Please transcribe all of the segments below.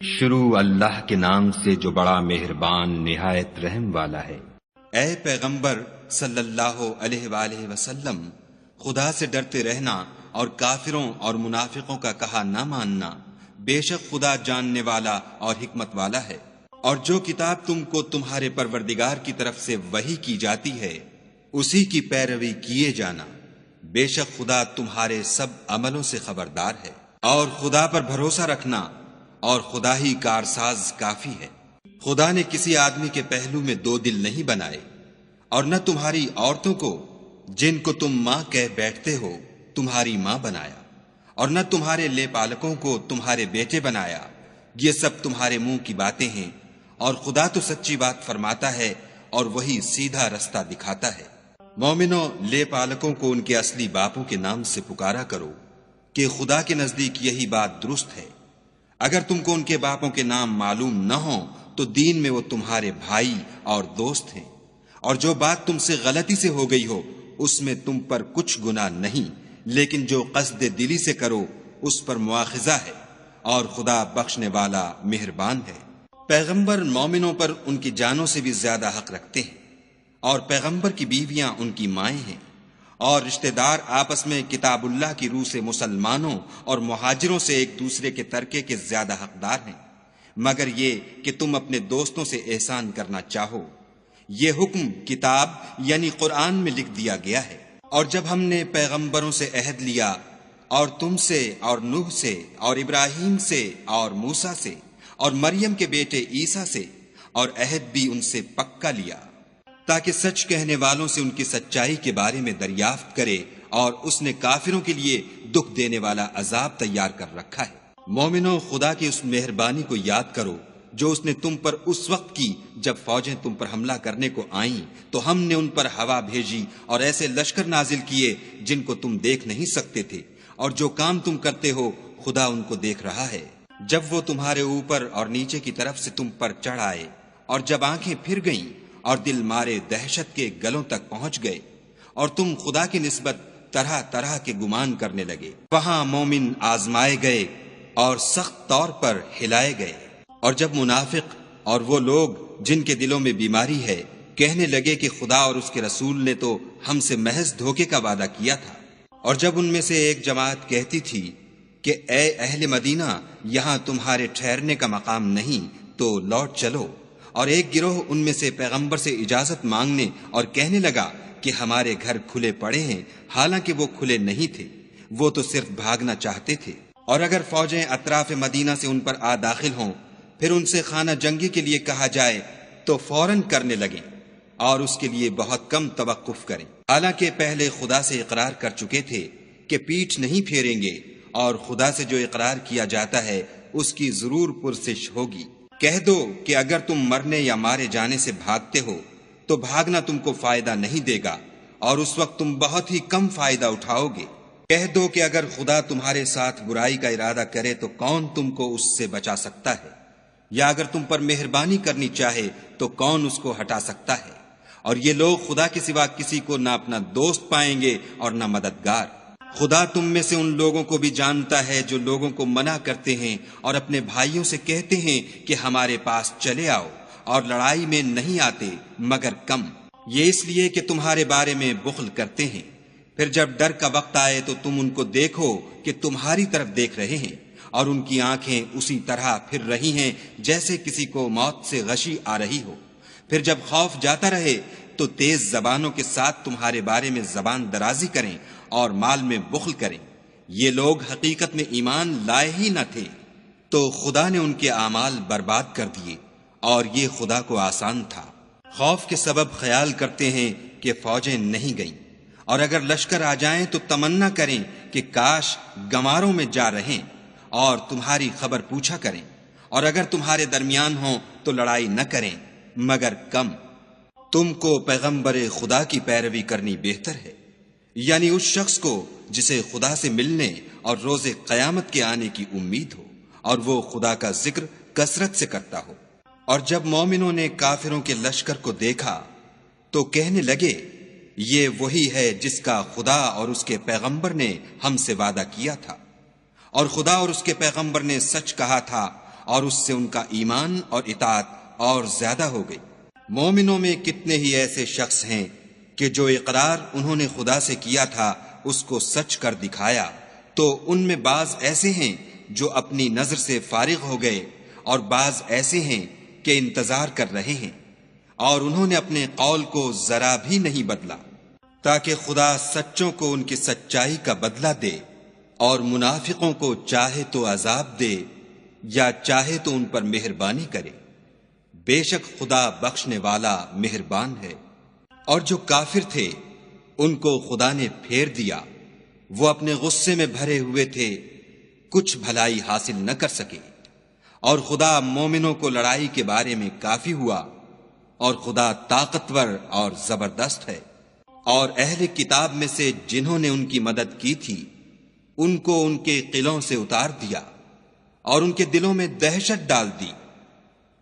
شروع اللہ کے نام سے جو بڑا مہربان نہایت رحم والا ہے۔ اے پیغمبر صلی اللہ علیہ وآلہ وسلم، خدا سے ڈرتے رہنا اور کافروں اور منافقوں کا کہا نہ ماننا، بے شک خدا جاننے والا اور حکمت والا ہے۔ اور جو کتاب تم کو تمہارے پروردگار کی طرف سے وحی کی جاتی ہے اسی کی پیروی کیے جانا، بے شک خدا تمہارے سب عملوں سے خبردار ہے۔ اور خدا پر بھروسہ رکھنا، اور خدا ہی کارساز کافی ہے۔ خدا نے کسی آدمی کے پہلو میں دو دل نہیں بنائے، اور نہ تمہاری عورتوں کو جن کو تم ماں کہہ بیٹھتے ہو تمہاری ماں بنایا، اور نہ تمہارے لے پالکوں کو تمہارے بیٹے بنایا۔ یہ سب تمہارے منہ کی باتیں ہیں، اور خدا تو سچی بات فرماتا ہے اور وہی سیدھا رستہ دکھاتا ہے۔ مومنوں، لے پالکوں کو ان کے اصلی باپوں کے نام سے پکارا کرو کہ خدا کے نزدیک یہی بات درست ہے۔ اگر تم کو ان کے باپوں کے نام معلوم نہ ہوں تو دین میں وہ تمہارے بھائی اور دوست ہیں، اور جو بات تم سے غلطی سے ہو گئی ہو اس میں تم پر کچھ گناہ نہیں، لیکن جو قصد دلی سے کرو اس پر مواخذہ ہے، اور خدا بخشنے والا مہربان ہے۔ پیغمبر مومنوں پر ان کی جانوں سے بھی زیادہ حق رکھتے ہیں، اور پیغمبر کی بیویاں ان کی مائیں ہیں، اور رشتہ دار آپس میں کتاب اللہ کی روح سے مسلمانوں اور مہاجروں سے ایک دوسرے کے ترکے کے زیادہ حقدار ہیں، مگر یہ کہ تم اپنے دوستوں سے احسان کرنا چاہو۔ یہ حکم کتاب یعنی قرآن میں لکھ دیا گیا ہے۔ اور جب ہم نے پیغمبروں سے عہد لیا، اور تم سے اور نوح سے اور ابراہیم سے اور موسیٰ سے اور مریم کے بیٹے عیسیٰ سے، اور عہد بھی ان سے پکا لیا، تاکہ سچ کہنے والوں سے ان کی سچائی کے بارے میں دریافت کرے، اور اس نے کافروں کے لیے دکھ دینے والا عذاب تیار کر رکھا ہے۔ مومنوں، خدا کی اس مہربانی کو یاد کرو جو اس نے تم پر اس وقت کی جب فوجیں تم پر حملہ کرنے کو آئیں تو ہم نے ان پر ہوا بھیجی اور ایسے لشکر نازل کیے جن کو تم دیکھ نہیں سکتے تھے، اور جو کام تم کرتے ہو خدا ان کو دیکھ رہا ہے۔ جب وہ تمہارے اوپر اور نیچے کی طرف سے تم پر چڑھ آئے، اور جب آنکھیں پھر گئیں اور دل مارے دہشت کے گلوں تک پہنچ گئے، اور تم خدا کی نسبت طرح طرح کے گمان کرنے لگے، وہاں مومن آزمائے گئے اور سخت طور پر ہلائے گئے۔ اور جب منافق اور وہ لوگ جن کے دلوں میں بیماری ہے کہنے لگے کہ خدا اور اس کے رسول نے تو ہم سے محض دھوکے کا وعدہ کیا تھا، اور جب ان میں سے ایک جماعت کہتی تھی کہ اے اہل مدینہ، یہاں تمہارے ٹھہرنے کا مقام نہیں تو لوٹ چلو، اور ایک گروہ ان میں سے پیغمبر سے اجازت مانگنے اور کہنے لگا کہ ہمارے گھر کھلے پڑے ہیں، حالانکہ وہ کھلے نہیں تھے، وہ تو صرف بھاگنا چاہتے تھے۔ اور اگر فوجیں اطراف مدینہ سے ان پر آ داخل ہوں، پھر ان سے خانہ جنگی کے لیے کہا جائے تو فوراً کرنے لگیں، اور اس کے لیے بہت کم توقف کریں، حالانکہ پہلے خدا سے اقرار کر چکے تھے کہ پیٹھ نہیں پھیریں گے، اور خدا سے جو اقرار کیا جاتا ہے اس کی ضرور پرسش ہوگی۔ کہہ دو کہ اگر تم مرنے یا مارے جانے سے بھاگتے ہو تو بھاگنا تم کو فائدہ نہیں دے گا، اور اس وقت تم بہت ہی کم فائدہ اٹھاؤ گے۔ کہہ دو کہ اگر خدا تمہارے ساتھ برائی کا ارادہ کرے تو کون تم کو اس سے بچا سکتا ہے، یا اگر تم پر مہربانی کرنی چاہے تو کون اس کو ہٹا سکتا ہے۔ اور یہ لوگ خدا کے سوا کسی کو نہ اپنا دوست پائیں گے اور نہ مددگار۔ خدا تم میں سے ان لوگوں کو بھی جانتا ہے جو لوگوں کو منع کرتے ہیں اور اپنے بھائیوں سے کہتے ہیں کہ ہمارے پاس چلے آؤ، اور لڑائی میں نہیں آتے مگر کم، یہ اس لیے کہ تمہارے بارے میں بخل کرتے ہیں۔ پھر جب ڈر کا وقت آئے تو تم ان کو دیکھو کہ تمہاری طرف دیکھ رہے ہیں، اور ان کی آنکھیں اسی طرح پھر رہی ہیں جیسے کسی کو موت سے غشی آ رہی ہو۔ پھر جب خوف جاتا رہے تو تیز زبانوں کے ساتھ تمہارے بارے میں زبان درازی کریں اور مال میں بخل کریں۔ یہ لوگ حقیقت میں ایمان لائے ہی نہ تھے، تو خدا نے ان کے اعمال برباد کر دیے، اور یہ خدا کو آسان تھا۔ خوف کے سبب خیال کرتے ہیں کہ فوجیں نہیں گئیں، اور اگر لشکر آ جائیں تو تمنا کریں کہ کاش گماروں میں جا رہیں، اور تمہاری خبر پوچھا کریں، اور اگر تمہارے درمیان ہوں تو لڑائی نہ کریں مگر کم۔ تم کو پیغمبر خدا کی پیروی کرنی بہتر ہے، یعنی اس شخص کو جسے خدا سے ملنے اور روز قیامت کے آنے کی امید ہو، اور وہ خدا کا ذکر کثرت سے کرتا ہو۔ اور جب مومنوں نے کافروں کے لشکر کو دیکھا تو کہنے لگے یہ وہی ہے جس کا خدا اور اس کے پیغمبر نے ہم سے وعدہ کیا تھا، اور خدا اور اس کے پیغمبر نے سچ کہا تھا، اور اس سے ان کا ایمان اور اطاعت اور زیادہ ہو گئی۔ مومنوں میں کتنے ہی ایسے شخص ہیں کہ جو اقرار انہوں نے خدا سے کیا تھا اس کو سچ کر دکھایا، تو ان میں بعض ایسے ہیں جو اپنی نظر سے فارغ ہو گئے اور بعض ایسے ہیں کہ انتظار کر رہے ہیں، اور انہوں نے اپنے قول کو ذرا بھی نہیں بدلا، تاکہ خدا سچوں کو ان کی سچائی کا بدلہ دے اور منافقوں کو چاہے تو عذاب دے یا چاہے تو ان پر مہربانی کرے۔ بے شک خدا بخشنے والا مہربان ہے۔ اور جو کافر تھے ان کو خدا نے پھیر دیا، وہ اپنے غصے میں بھرے ہوئے تھے، کچھ بھلائی حاصل نہ کر سکے، اور خدا مومنوں کو لڑائی کے بارے میں کافی ہوا، اور خدا طاقتور اور زبردست ہے۔ اور اہل کتاب میں سے جنہوں نے ان کی مدد کی تھی ان کو ان کے قلعوں سے اتار دیا اور ان کے دلوں میں دہشت ڈال دی،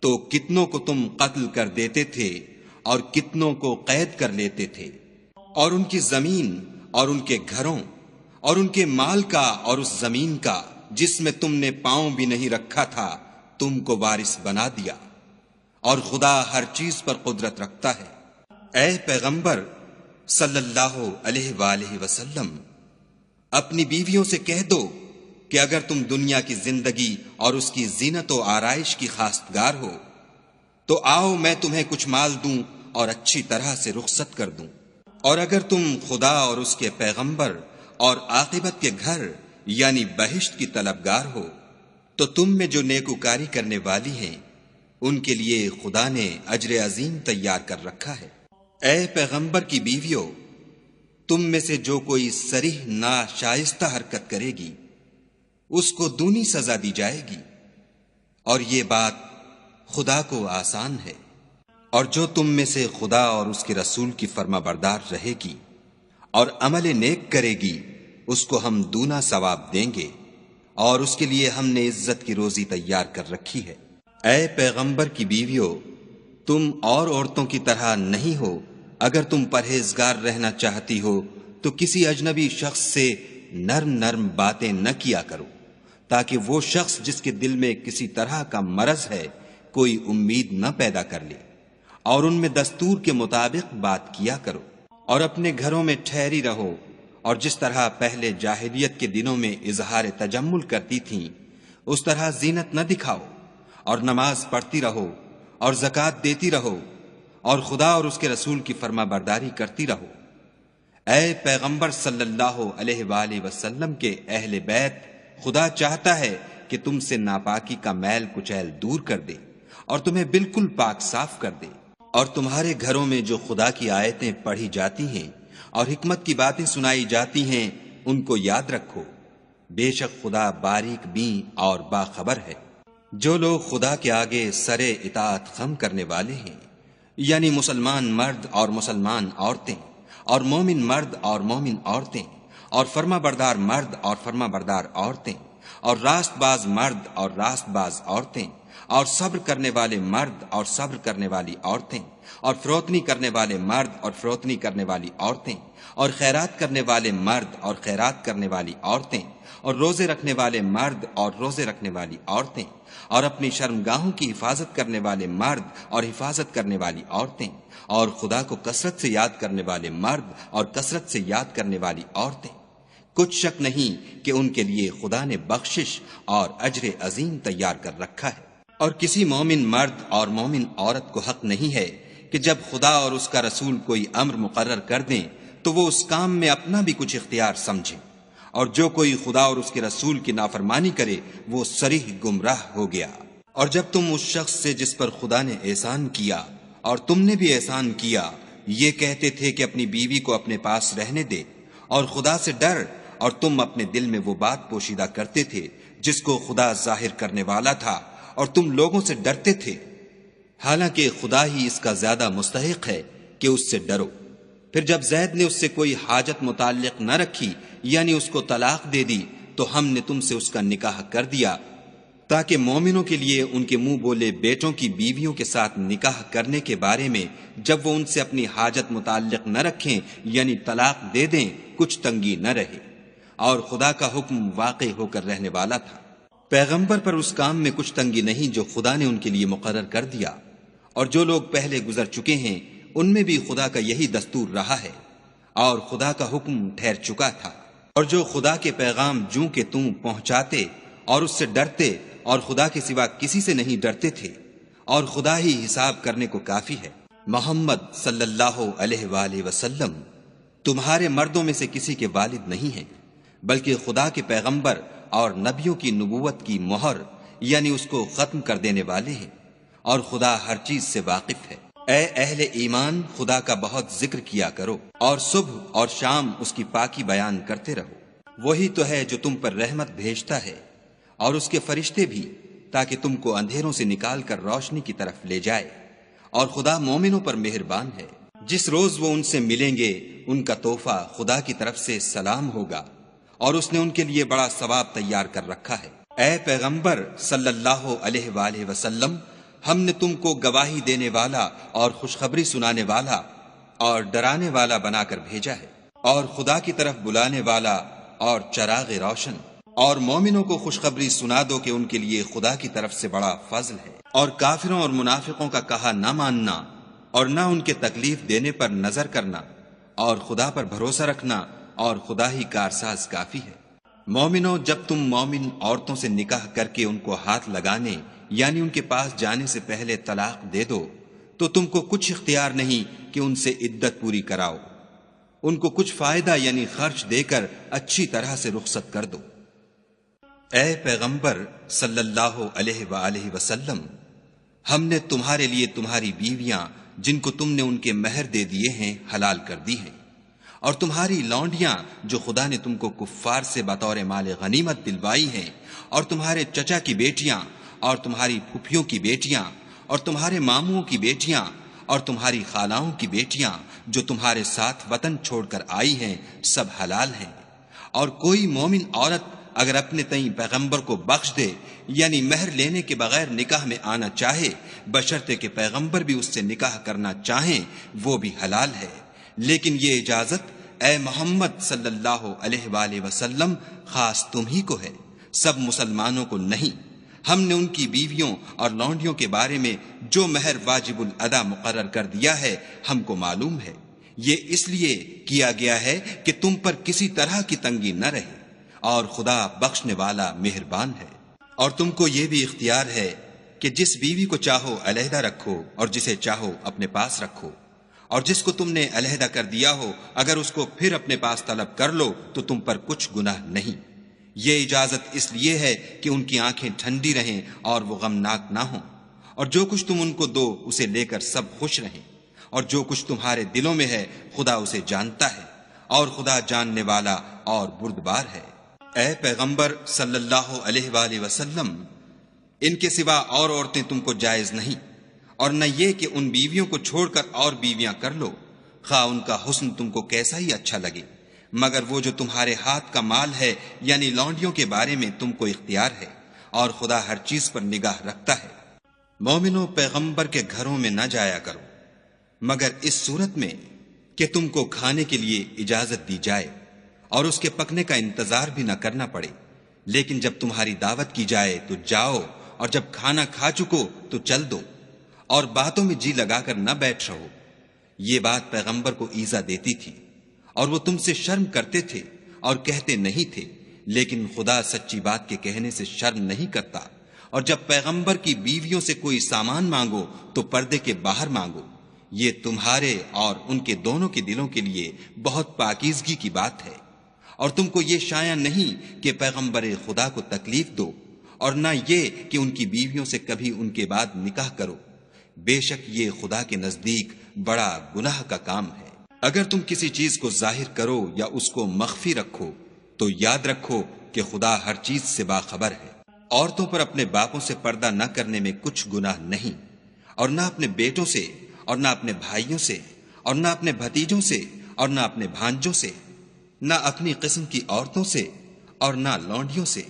تو کتنوں کو تم قتل کر دیتے تھے اور کتنوں کو قید کر لیتے تھے، اور ان کی زمین اور ان کے گھروں اور ان کے مال کا اور اس زمین کا جس میں تم نے پاؤں بھی نہیں رکھا تھا تم کو وارث بنا دیا، اور خدا ہر چیز پر قدرت رکھتا ہے۔ اے پیغمبر صلی اللہ علیہ وآلہ وسلم، اپنی بیویوں سے کہہ دو کہ اگر تم دنیا کی زندگی اور اس کی زینت و آرائش کی خواستگار ہو تو آؤ میں تمہیں کچھ مال دوں اور اچھی طرح سے رخصت کر دوں، اور اگر تم خدا اور اس کے پیغمبر اور عاقبت کے گھر یعنی بہشت کی طلبگار ہو تو تم میں جو نیکوکاری کرنے والی ہیں ان کے لیے خدا نے اجر عظیم تیار کر رکھا ہے۔ اے پیغمبر کی بیویوں، تم میں سے جو کوئی صریح ناشائستہ حرکت کرے گی اس کو دونی سزا دی جائے گی، اور یہ بات خدا کو آسان ہے۔ اور جو تم میں سے خدا اور اس کے رسول کی فرما بردار رہے گی اور عمل نیک کرے گی اس کو ہم دونا ثواب دیں گے، اور اس کے لیے ہم نے عزت کی روزی تیار کر رکھی ہے۔ اے پیغمبر کی بیویوں، تم اور عورتوں کی طرح نہیں ہو، اگر تم پرہیزگار رہنا چاہتی ہو تو کسی اجنبی شخص سے نرم نرم باتیں نہ کیا کرو، تاکہ وہ شخص جس کے دل میں کسی طرح کا مرض ہے کوئی امید نہ پیدا کر لے، اور ان میں دستور کے مطابق بات کیا کرو، اور اپنے گھروں میں ٹھہری رہو، اور جس طرح پہلے جاہلیت کے دنوں میں اظہار تجمل کرتی تھیں اس طرح زینت نہ دکھاؤ، اور نماز پڑھتی رہو اور زکوٰۃ دیتی رہو، اور خدا اور اس کے رسول کی فرما برداری کرتی رہو۔ اے پیغمبر صلی اللہ علیہ وآلہ وسلم کے اہل بیت، خدا چاہتا ہے کہ تم سے ناپاکی کا میل کچیل دور کر دے اور تمہیں بالکل پاک صاف کر دے، اور تمہارے گھروں میں جو خدا کی آیتیں پڑھی جاتی ہیں اور حکمت کی باتیں سنائی جاتی ہیں ان کو یاد رکھو، بے شک خدا باریک بین اور باخبر ہے۔ جو لوگ خدا کے آگے سر اطاعت خم کرنے والے ہیں، یعنی مسلمان مرد اور مسلمان عورتیں، اور مومن مرد اور مومن عورتیں، اور فرما بردار مرد اور فرما بردار عورتیں، اور راست باز مرد اور راست باز عورتیں، اور صبر کرنے والے مرد اور صبر کرنے والی عورتیں، اور فروتنی کرنے والے مرد اور فروتنی کرنے والی عورتیں، اور خیرات کرنے والے مرد اور خیرات کرنے والی عورتیں، اور روزے رکھنے والے مرد اور روزے رکھنے والی عورتیں، اور اپنی شرمگاہوں کی حفاظت کرنے والے مرد اور حفاظت کرنے والی عورتیں، اور خدا کو کثرت سے یاد کرنے والے مرد اور کثرت سے یاد کرنے والی عورتیں۔ کچھ شک نہیں کہ ان کے لیے خدا نے بخشش اور اجر عظیم تیار کر رکھا ہے۔ اور کسی مومن مرد اور مومن عورت کو حق نہیں ہے کہ جب خدا اور اس کا رسول کوئی امر مقرر کر دیں تو وہ اس کام میں اپنا بھی کچھ اختیار سمجھیں، اور جو کوئی خدا اور اس کے رسول کی نافرمانی کرے وہ صریح گمراہ ہو گیا۔ اور جب تم اس شخص سے جس پر خدا نے احسان کیا اور تم نے بھی احسان کیا یہ کہتے تھے کہ اپنی بیوی کو اپنے پاس رہنے دے اور خدا سے ڈر، اور تم اپنے دل میں وہ بات پوشیدہ کرتے تھے جس کو خدا ظاہر کرنے والا تھا اور تم لوگوں سے ڈرتے تھے، حالانکہ خدا ہی اس کا زیادہ مستحق ہے کہ اس سے ڈرو۔ پھر جب زید نے اس سے کوئی حاجت متعلق نہ رکھی یعنی اس کو طلاق دے دی تو ہم نے تم سے اس کا نکاح کر دیا تاکہ مومنوں کے لیے ان کے منہ بولے بیٹوں کی بیویوں کے ساتھ نکاح کرنے کے بارے میں جب وہ ان سے اپنی حاجت متعلق نہ رکھیں یعنی طلاق دے دیں کچھ تنگی نہ رہے، اور خدا کا حکم واقع ہو کر رہنے والا تھا۔ پیغمبر پر اس کام میں کچھ تنگی نہیں جو خدا نے ان کے لیے مقرر کر دیا، اور جو لوگ پہلے گزر چکے ہیں ان میں بھی خدا کا یہی دستور رہا ہے، اور خدا کا حکم ٹھہر چکا تھا۔ اور جو خدا کے پیغام جوں کہ تم پہنچاتے اور اس سے ڈرتے اور خدا کے سوا کسی سے نہیں ڈرتے تھے، اور خدا ہی حساب کرنے کو کافی ہے۔ محمد صلی اللہ علیہ وآلہ وسلم تمہارے مردوں میں سے کسی کے والد نہیں ہیں، بلکہ خدا کے پیغمبر اور نبیوں کی نبوت کی مہر یعنی اس کو ختم کر دینے والے ہیں، اور خدا ہر چیز سے واقف ہے۔ اے اہل ایمان، خدا کا بہت ذکر کیا کرو اور صبح اور شام اس کی پاکی بیان کرتے رہو۔ وہی تو ہے جو تم پر رحمت بھیجتا ہے اور اس کے فرشتے بھی، تاکہ تم کو اندھیروں سے نکال کر روشنی کی طرف لے جائے، اور خدا مومنوں پر مہربان ہے۔ جس روز وہ ان سے ملیں گے ان کا تحفہ خدا کی طرف سے سلام ہوگا، اور اس نے ان کے لیے بڑا ثواب تیار کر رکھا ہے۔ اے پیغمبر صلی اللہ علیہ وآلہ وسلم، ہم نے تم کو گواہی دینے والا اور خوشخبری سنانے والا اور ڈرانے والا بنا کر بھیجا ہے، اور خدا کی طرف بلانے والا اور چراغ روشن۔ اور مومنوں کو خوشخبری سنا دو کہ ان کے لیے خدا کی طرف سے بڑا فضل ہے، اور کافروں اور منافقوں کا کہا نہ ماننا اور نہ ان کے تکلیف دینے پر نظر کرنا، اور خدا پر بھروسہ رکھنا، اور خدا ہی کارساز کافی ہے۔ مومنوں، جب تم مومن عورتوں سے نکاح کر کے ان کو ہاتھ لگانے یعنی ان کے پاس جانے سے پہلے طلاق دے دو تو تم کو کچھ اختیار نہیں کہ ان سے عدت پوری کراؤ، ان کو کچھ فائدہ یعنی خرچ دے کر اچھی طرح سے رخصت کر دو۔ اے پیغمبر صلی اللہ علیہ وآلہ وسلم، ہم نے تمہارے لیے تمہاری بیویاں جن کو تم نے ان کے مہر دے دیے ہیں حلال کر دی ہیں، اور تمہاری لونڈیاں جو خدا نے تم کو کفار سے بطور مال غنیمت دلوائی ہیں، اور تمہارے چچا کی بیٹیاں اور تمہاری پھپھیوں کی بیٹیاں اور تمہارے ماموں کی بیٹیاں اور تمہاری خالاؤں کی بیٹیاں جو تمہارے ساتھ وطن چھوڑ کر آئی ہیں، سب حلال ہیں۔ اور کوئی مومن عورت اگر اپنے تئیں پیغمبر کو بخش دے یعنی مہر لینے کے بغیر نکاح میں آنا چاہے، بشرطے کہ پیغمبر بھی اس سے نکاح کرنا چاہیں، وہ بھی حلال ہے۔ لیکن یہ اجازت اے محمد صلی اللہ علیہ وآلہ وسلم خاص تم ہی کو ہے، سب مسلمانوں کو نہیں۔ ہم نے ان کی بیویوں اور لونڈیوں کے بارے میں جو مہر واجب الادا مقرر کر دیا ہے ہم کو معلوم ہے، یہ اس لیے کیا گیا ہے کہ تم پر کسی طرح کی تنگی نہ رہے، اور خدا بخشنے والا مہربان ہے۔ اور تم کو یہ بھی اختیار ہے کہ جس بیوی کو چاہو علیحدہ رکھو اور جسے چاہو اپنے پاس رکھو، اور جس کو تم نے علیحدہ کر دیا ہو اگر اس کو پھر اپنے پاس طلب کر لو تو تم پر کچھ گناہ نہیں۔ یہ اجازت اس لیے ہے کہ ان کی آنکھیں ٹھنڈی رہیں اور وہ غمناک نہ ہوں، اور جو کچھ تم ان کو دو اسے لے کر سب خوش رہیں، اور جو کچھ تمہارے دلوں میں ہے خدا اسے جانتا ہے، اور خدا جاننے والا اور بردبار ہے۔ اے پیغمبر صلی اللہ علیہ وآلہ وسلم، ان کے سوا اور عورتیں تم کو جائز نہیں، اور نہ یہ کہ ان بیویوں کو چھوڑ کر اور بیویاں کر لو، خواہ ان کا حسن تم کو کیسا ہی اچھا لگے، مگر وہ جو تمہارے ہاتھ کا مال ہے یعنی لونڈیوں کے بارے میں تم کو اختیار ہے، اور خدا ہر چیز پر نگاہ رکھتا ہے۔ مومنوں، پیغمبر کے گھروں میں نہ جایا کرو مگر اس صورت میں کہ تم کو کھانے کے لیے اجازت دی جائے اور اس کے پکنے کا انتظار بھی نہ کرنا پڑے، لیکن جب تمہاری دعوت کی جائے تو جاؤ، اور جب کھانا کھا چکو تو چل دو، اور باتوں میں جی لگا کر نہ بیٹھ رہو۔ یہ بات پیغمبر کو ایذا دیتی تھی، اور وہ تم سے شرم کرتے تھے اور کہتے نہیں تھے، لیکن خدا سچی بات کے کہنے سے شرم نہیں کرتا۔ اور جب پیغمبر کی بیویوں سے کوئی سامان مانگو تو پردے کے باہر مانگو، یہ تمہارے اور ان کے دونوں کے دلوں کے لیے بہت پاکیزگی کی بات ہے۔ اور تم کو یہ شایع نہیں کہ پیغمبر خدا کو تکلیف دو، اور نہ یہ کہ ان کی بیویوں سے کبھی ان کے بعد نکاح کرو، بے شک یہ خدا کے نزدیک بڑا گناہ کا کام ہے۔ اگر تم کسی چیز کو ظاہر کرو یا اس کو مخفی رکھو تو یاد رکھو کہ خدا ہر چیز سے باخبر ہے۔ عورتوں پر اپنے باپوں سے پردہ نہ کرنے میں کچھ گناہ نہیں، اور نہ اپنے بیٹوں سے، اور نہ اپنے بھائیوں سے، اور نہ اپنے بھتیجوں سے، اور نہ اپنے بھانجوں سے، نہ اپنی قسم کی عورتوں سے، اور نہ لونڈیوں سے۔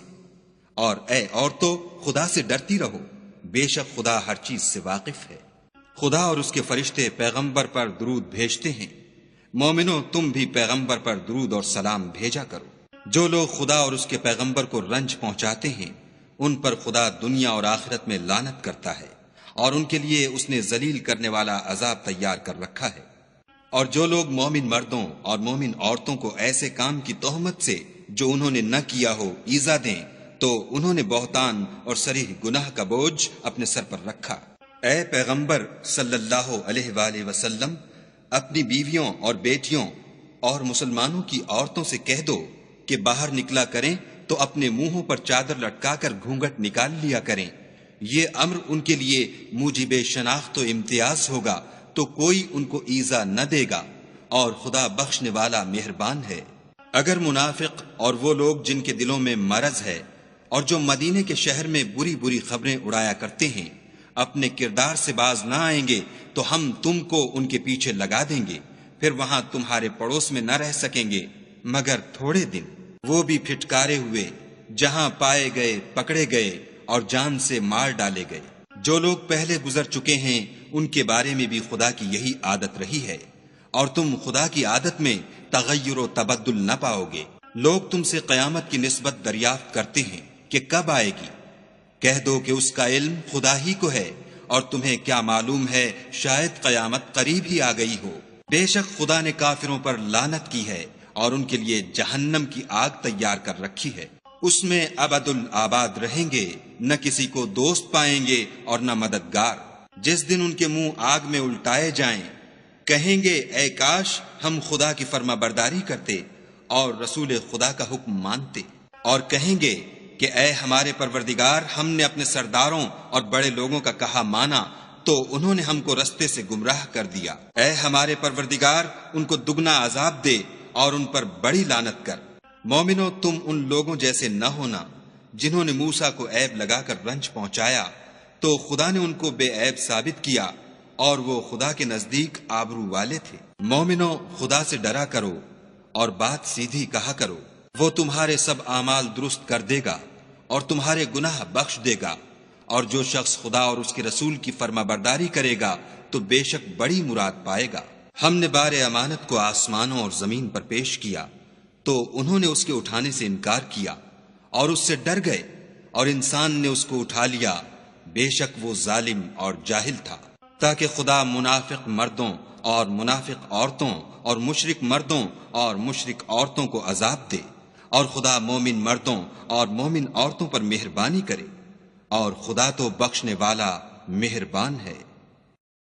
اور اے عورتوں، خدا سے ڈرتی رہو، بے شک خدا ہر چیز سے واقف ہے۔ خدا اور اس کے فرشتے پیغمبر پر درود بھیجتے ہیں، مومنوں تم بھی پیغمبر پر درود اور سلام بھیجا کرو۔ جو لوگ خدا اور اس کے پیغمبر کو رنج پہنچاتے ہیں ان پر خدا دنیا اور آخرت میں لعنت کرتا ہے اور ان کے لیے اس نے ذلیل کرنے والا عذاب تیار کر رکھا ہے۔ اور جو لوگ مومن مردوں اور مومن عورتوں کو ایسے کام کی تہمت سے جو انہوں نے نہ کیا ہو ایذا دیں تو انہوں نے بہتان اور صریح گناہ کا بوجھ اپنے سر پر رکھا۔ اے پیغمبر صلی اللہ علیہ وآلہ وسلم، اپنی بیویوں اور بیٹیوں اور مسلمانوں کی عورتوں سے کہہ دو کہ باہر نکلا کریں تو اپنے منہوں پر چادر لٹکا کر گھونگھٹ نکال لیا کریں۔ یہ امر ان کے لیے موجب شناخت و امتیاز ہوگا تو کوئی ان کو ایذا نہ دے گا، اور خدا بخشنے والا مہربان ہے۔ اگر منافق اور وہ لوگ جن کے دلوں میں مرض ہے اور جو مدینے کے شہر میں بری بری خبریں اڑایا کرتے ہیں اپنے کردار سے باز نہ آئیں گے تو ہم تم کو ان کے پیچھے لگا دیں گے، پھر وہاں تمہارے پڑوس میں نہ رہ سکیں گے مگر تھوڑے دن، وہ بھی پھٹکارے ہوئے، جہاں پائے گئے پکڑے گئے اور جان سے مار ڈالے گئے۔ جو لوگ پہلے گزر چکے ہیں ان کے بارے میں بھی خدا کی یہی عادت رہی ہے، اور تم خدا کی عادت میں تغیر و تبدل نہ پاؤ گے۔ لوگ تم سے قیامت کی نسبت دریافت کرتے ہیں کہ کب آئے گی، کہہ دو کہ اس کا علم خدا ہی کو ہے، اور تمہیں کیا معلوم ہے شاید قیامت قریب ہی آ گئی ہو۔ بے شک خدا نے کافروں پر لعنت کی ہے اور ان کے لیے جہنم کی آگ تیار کر رکھی ہے، اس میں ابد الآباد رہیں گے، نہ کسی کو دوست پائیں گے اور نہ مددگار۔ جس دن ان کے منہ آگ میں الٹائے جائیں، کہیں گے اے کاش ہم خدا کی فرما برداری کرتے اور رسول خدا کا حکم مانتے، اور کہیں گے کہ اے ہمارے پروردگار، ہم نے اپنے سرداروں اور بڑے لوگوں کا کہا مانا تو انہوں نے ہم کو رستے سے گمراہ کر دیا۔ اے ہمارے پروردگار، ان کو دگنا عذاب دے اور ان پر بڑی لعنت کر۔ مومنو، تم ان لوگوں جیسے نہ ہونا جنہوں نے موسیٰ کو عیب لگا کر رنج پہنچایا تو خدا نے ان کو بے عیب ثابت کیا، اور وہ خدا کے نزدیک آبرو والے تھے۔ مومنو، خدا سے ڈرا کرو اور بات سیدھی کہا کرو، وہ تمہارے سب اعمال درست کر دے گا اور تمہارے گناہ بخش دے گا، اور جو شخص خدا اور اس کے رسول کی فرما برداری کرے گا تو بے شک بڑی مراد پائے گا۔ ہم نے بار امانت کو آسمانوں اور زمین پر پیش کیا تو انہوں نے اس کے اٹھانے سے انکار کیا اور اس سے ڈر گئے، اور انسان نے اس کو اٹھا لیا، بے شک وہ ظالم اور جاہل تھا۔ تاکہ خدا منافق مردوں اور منافق عورتوں اور مشرک مردوں اور مشرک عورتوں کو عذاب دے، اور خدا مومن مردوں اور مومن عورتوں پر مہربانی کرے، اور خدا تو بخشنے والا مہربان ہے۔